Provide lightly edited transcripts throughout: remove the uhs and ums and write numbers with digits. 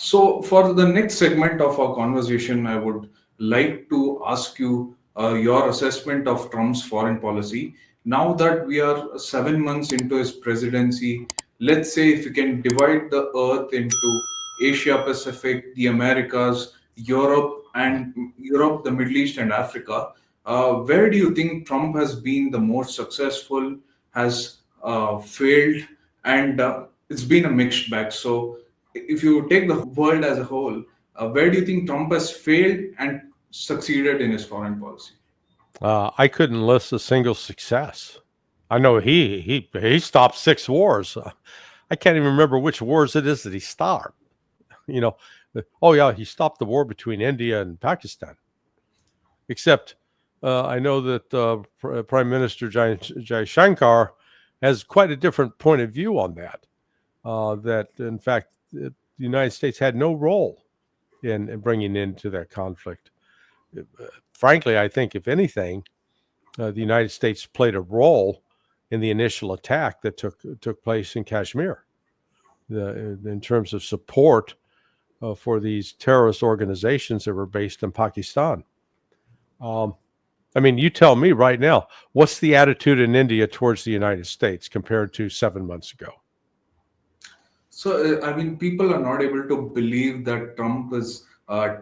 So, for the next segment of our conversation, I would like to ask you your assessment of Trump's foreign policy. Now that we are 7 months into his presidency, let's say if you can divide the earth into Asia Pacific, the Americas, Europe, the Middle East, and Africa, where do you think Trump has been the most successful, has failed, and it's been a mixed bag. So, if you take the world as a whole, where do you think Trump has failed and succeeded in his foreign policy? I couldn't list a single success. I know he stopped 6 wars. I can't even remember which wars it is that he stopped. You know, oh yeah, he stopped the war between India and Pakistan. Except I know that Prime Minister Jai Shankar has quite a different point of view on that. That in fact the United States had no role in bringing into that conflict. Frankly, I think if anything, the United States played a role in the initial attack that took place in Kashmir, in terms of support for these terrorist organizations that were based in Pakistan. I mean, you tell me right now, what's the attitude in India towards the United States compared to 7 months ago? So, I mean, people are not able to believe that Trump is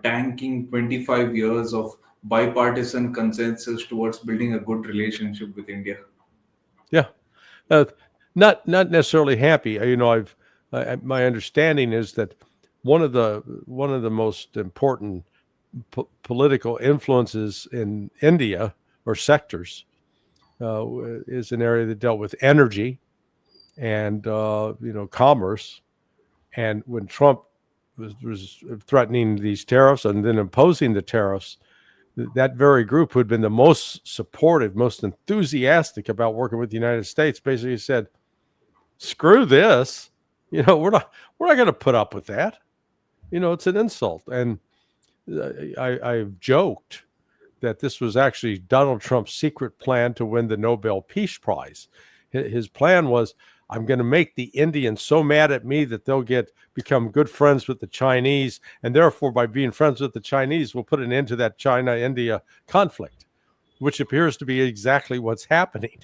tanking 25 years of bipartisan consensus towards building a good relationship with India. Yeah, uh, not necessarily happy. I've my understanding is that one of the most important political influences in India or sectors is an area that dealt with energy and commerce. And when Trump was threatening these tariffs and then imposing the tariffs, that very group who had been the most supportive, most enthusiastic about working with the United States basically said, "Screw this! We're not going to put up with that. It's an insult." And I've joked that this was actually Donald Trump's secret plan to win the Nobel Peace Prize. His plan was, I'm going to make the Indians so mad at me that they'll become good friends with the Chinese, and therefore, by being friends with the Chinese, we'll put an end to that China-India conflict, which appears to be exactly what's happening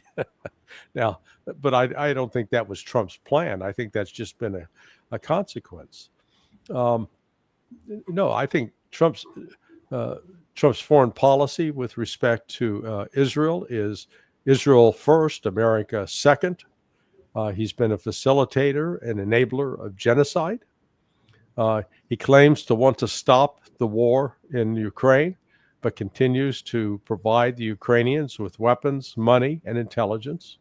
now. But I don't think that was Trump's plan. I think that's just been a consequence. No, I think Trump's foreign policy with respect to Israel is Israel first, America second. He's been a facilitator and enabler of genocide. He claims to want to stop the war in Ukraine, but continues to provide the Ukrainians with weapons, money, and intelligence.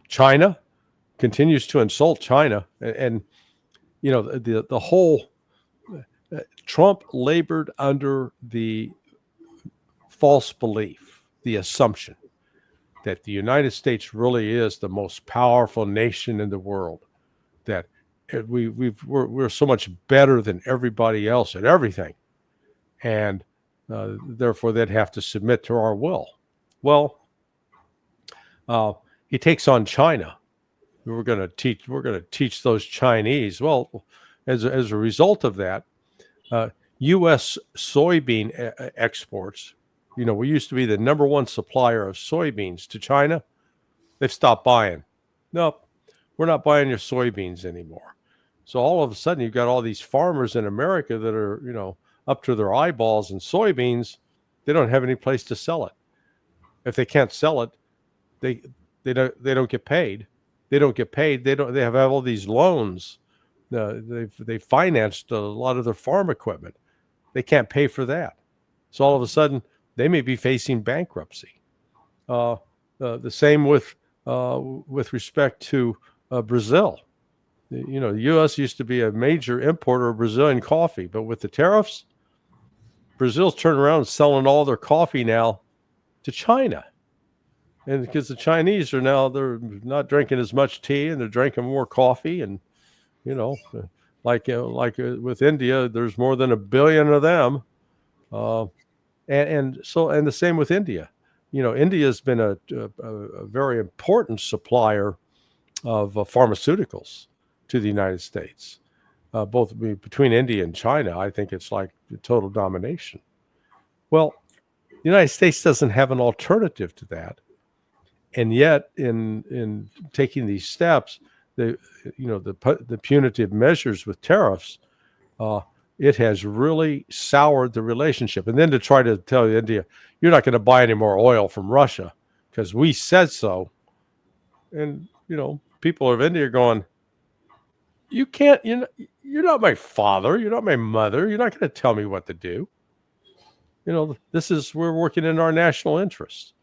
China continues to insult China, and the whole Trump labored under the false belief, the assumption that the United States really is the most powerful nation in the world, that we're so much better than everybody else at everything, and therefore they'd have to submit to our will. Well, he takes on China. We're going to teach those Chinese. Well, as a result of that, U.S. soybean exports. We used to be the number one supplier of soybeans to China. They've stopped buying. Nope, we're not buying your soybeans anymore. So all of a sudden, you've got all these farmers in America that are, up to their eyeballs in soybeans. They don't have any place to sell it. If they can't sell it, they don't get paid. They don't get paid. They have all these loans. They financed a lot of their farm equipment. They can't pay for that. So all of a sudden, they may be facing bankruptcy. The same with respect to Brazil. The U.S. used to be a major importer of Brazilian coffee, but with the tariffs, Brazil's turned around and selling all their coffee now to China. And because the Chinese they're not drinking as much tea and they're drinking more coffee, and like with India, there's more than 1 billion of them, and the same with India. India has been a very important supplier of pharmaceuticals. to the United States. Both between India and China, I think it's like total domination. Well, the United States doesn't have an alternative to that, and yet in taking these steps, the punitive measures with tariffs, it has really soured the relationship. And then to try to tell India, you're not going to buy any more oil from Russia because we said so, and people of India are going, you can't, you're not my father, you're not my mother, you're not going to tell me what to do. We're working in our national interests.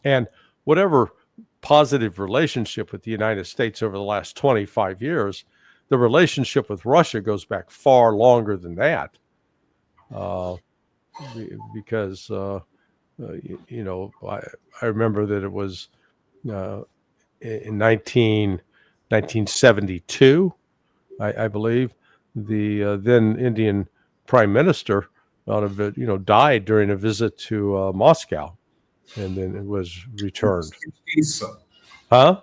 And whatever positive relationship with the United States over the last 25 years, the relationship with Russia goes back far longer than that. Because, I remember that it was in 1972, I believe, the then Indian Prime Minister died during a visit to Moscow, and then it was returned. 60s, sir. Huh?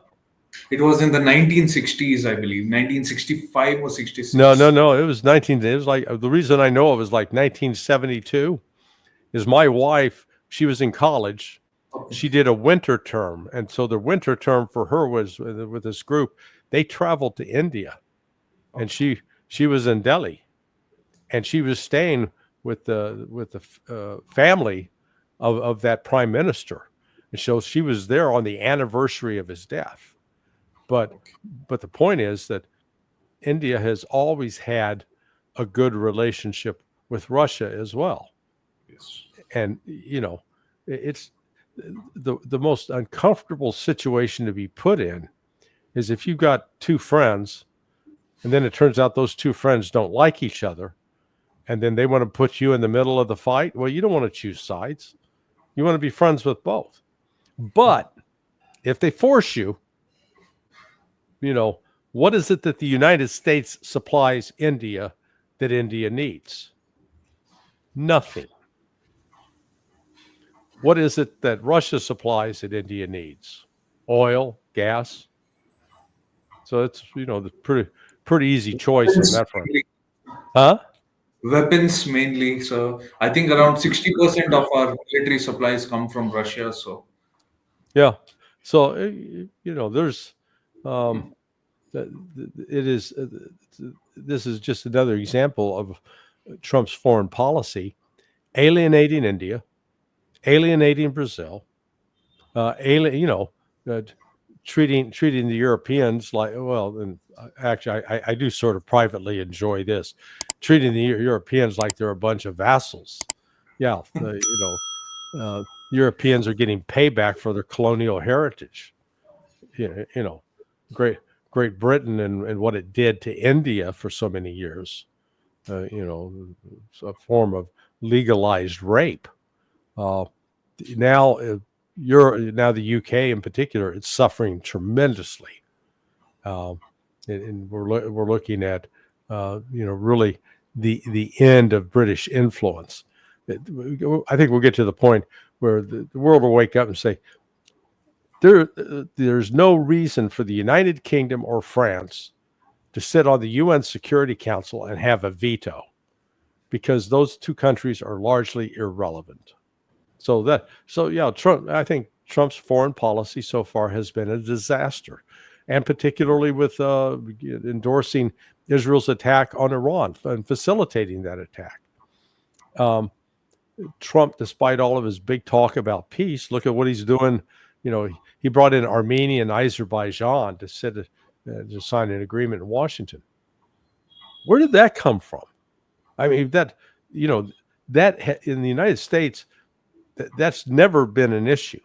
It was in the 1960s, I believe, 1965 or 66. No. It was 19. It was like, the reason I know it was like 1972 is my wife. She was in college. Okay. She did a winter term, and so the winter term for her was with this group. They traveled to India, and she was in Delhi, and she was staying with the family of that prime minister, and so she was there on the anniversary of his death. But the point is that India has always had a good relationship with Russia as well. Yes. And it's the most uncomfortable situation to be put in is if you've got two friends, and then it turns out those two friends don't like each other, and then they want to put you in the middle of the fight. Well, you don't want to choose sides. You want to be friends with both. But if they force you, what is it that the United States supplies India that India needs? Nothing. What is it that Russia supplies that India needs? Oil, gas. So it's the pretty easy choice on that front. Huh? Weapons mainly. So I think around 60% of our military supplies come from Russia. So yeah. So there's it is. This is just another example of Trump's foreign policy, alienating India, alienating Brazil, treating the Europeans like, well, and actually I do sort of privately enjoy this, treating the Europeans like they're a bunch of vassals. Yeah, Europeans are getting payback for their colonial heritage. Great Britain and what it did to India for so many years. It's a form of legalized rape. Now the UK in particular, it's suffering tremendously, and we're looking at really the end of British influence. I think we'll get to the point where the world will wake up and say there's no reason for the United Kingdom or France to sit on the UN Security Council and have a veto, because those two countries are largely irrelevant. Trump. I think Trump's foreign policy so far has been a disaster, and particularly with endorsing Israel's attack on Iran and facilitating that attack. Trump, despite all of his big talk about peace, look at what he's doing. He brought in Armenia and Azerbaijan to sign an agreement in Washington. Where did that come from? I mean, that in the United States, that's never been an issue.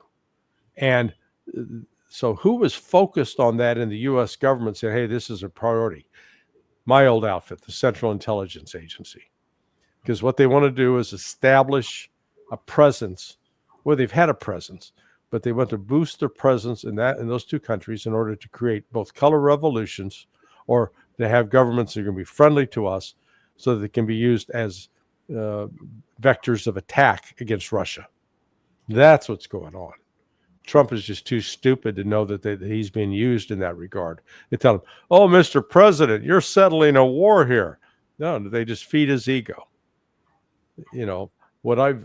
And so who was focused on that in the U.S. government saying, hey, this is a priority? My old outfit, the Central Intelligence Agency. Because what they want to do is establish a presence. Well, they've had a presence, but they want to boost their presence in those two countries in order to create both color revolutions, or to have governments that are going to be friendly to us so that they can be used as vectors of attack against Russia. That's what's going on. Trump is just too stupid to know that he's being used in that regard. They tell him, "Oh, Mr. President, you're settling a war here." No, they just feed his ego. You know what I've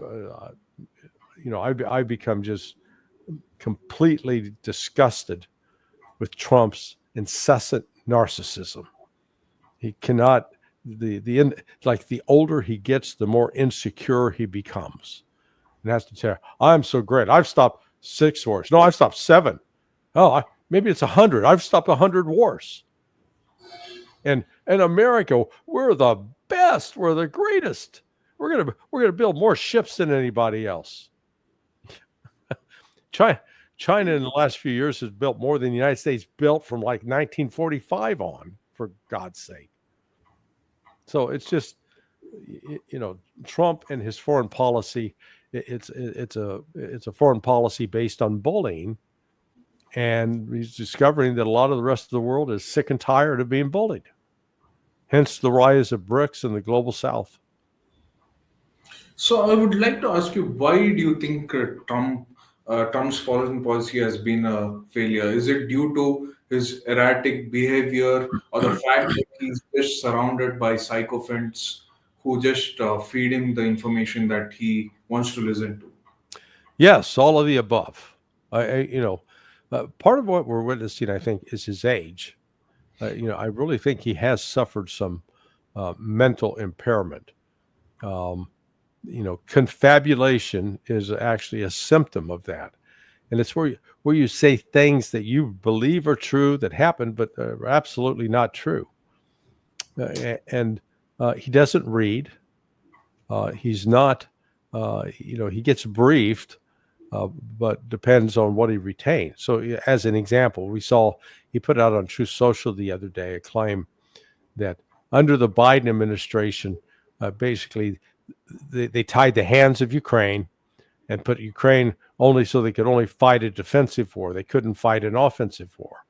become just completely disgusted with Trump's incessant narcissism. He cannot like the older he gets, the more insecure he becomes, and has to tell, "I'm so great. I've stopped 6 wars. No, I've stopped 7. Oh, maybe it's 100. I've stopped 100 wars." And America, we're the best. We're the greatest. We're gonna build more ships than anybody else. China in the last few years has built more than the United States built from like 1945 on, for God's sake. So it's just, Trump and his foreign policy. It's a foreign policy based on bullying, and he's discovering that a lot of the rest of the world is sick and tired of being bullied. Hence the rise of BRICS in the global South. So I would like to ask you, why do you think Trump's foreign policy has been a failure? Is it due to his erratic behavior, or the fact that he's just surrounded by sycophants who just feed him the information that he wants to listen to? Yes, all of the above. Part of what we're witnessing, I think, is his age. I really think he has suffered some mental impairment. Confabulation is actually a symptom of that, and it's where you say things that you believe are true that happen, but are absolutely not true. And he doesn't read. He's not. He gets briefed, but depends on what he retains. So, as an example, we saw he put out on Truth Social the other day a claim that under the Biden administration, basically, they tied the hands of Ukraine and put Ukraine only so they could only fight a defensive war. They couldn't fight an offensive war.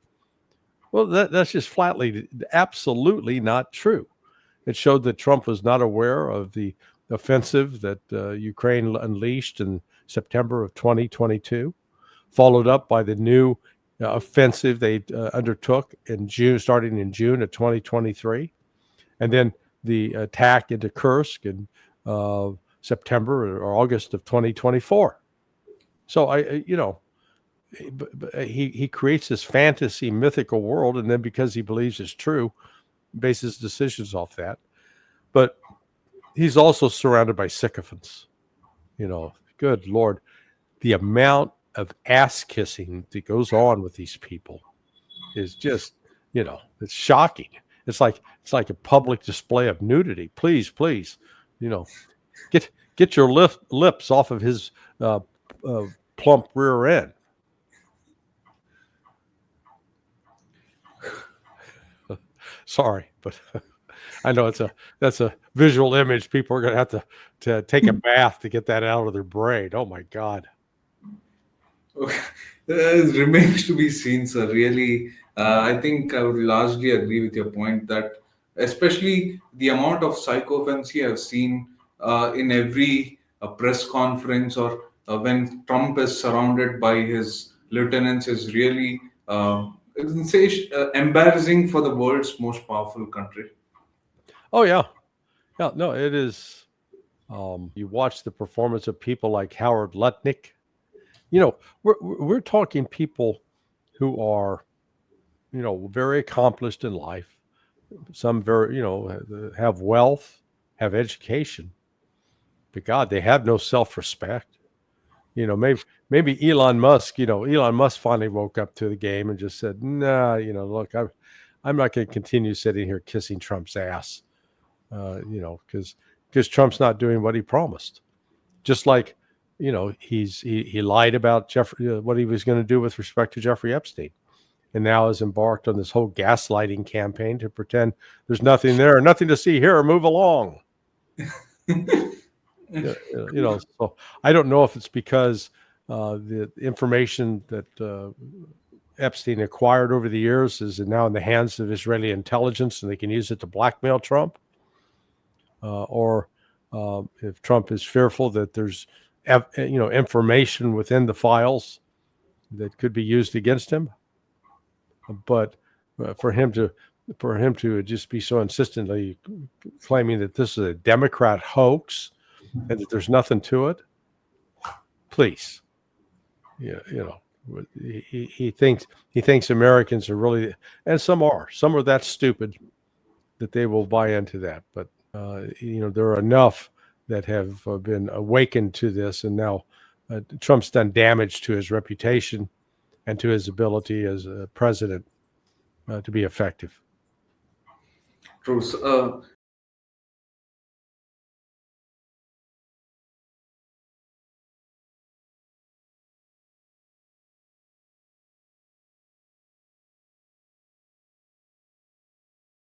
Well, that's just flatly, absolutely not true. It showed that Trump was not aware of the offensive that Ukraine unleashed in September of 2022, followed up by the new offensive they undertook in June, starting in June of 2023, and then the attack into Kursk in September or August of 2024. So he creates this fantasy mythical world, and then because he believes it's true, bases decisions off that. But he's also surrounded by sycophants. Good Lord, the amount of ass kissing that goes on with these people is just, it's shocking. It's like a public display of nudity. Please, get your lips off of his plump rear end. Sorry, but I know that's a visual image. People are going to have to take a bath to get that out of their brain. Oh my God. Okay. It remains to be seen, sir. Really, I think I would largely agree with your point that, especially the amount of sycophancy I've seen in every press conference, or when Trump is surrounded by his lieutenants, is really embarrassing for the world's most powerful country. Oh yeah, no, it is. You watch the performance of people like Howard Lutnick. We're talking people who are, very accomplished in life. Some very, have wealth, have education. But God, they have no self-respect. Maybe Elon Musk. Elon Musk finally woke up to the game and just said, "Nah, look, I'm not going to continue sitting here kissing Trump's ass." Because Trump's not doing what he promised. Just like, he lied about what he was going to do with respect to Jeffrey Epstein, and now has embarked on this whole gaslighting campaign to pretend there's nothing there, nothing to see here, move along. So I don't know if it's because the information that Epstein acquired over the years is now in the hands of Israeli intelligence and they can use it to blackmail Trump, or if Trump is fearful that there's information within the files that could be used against him. But for him to just be so insistently claiming that this is a Democrat hoax and that there's nothing to it, please, he thinks Americans are really, and some are that stupid that they will buy into that. But there are enough that have been awakened to this, and now Trump's done damage to his reputation and to his ability as a president to be effective. True.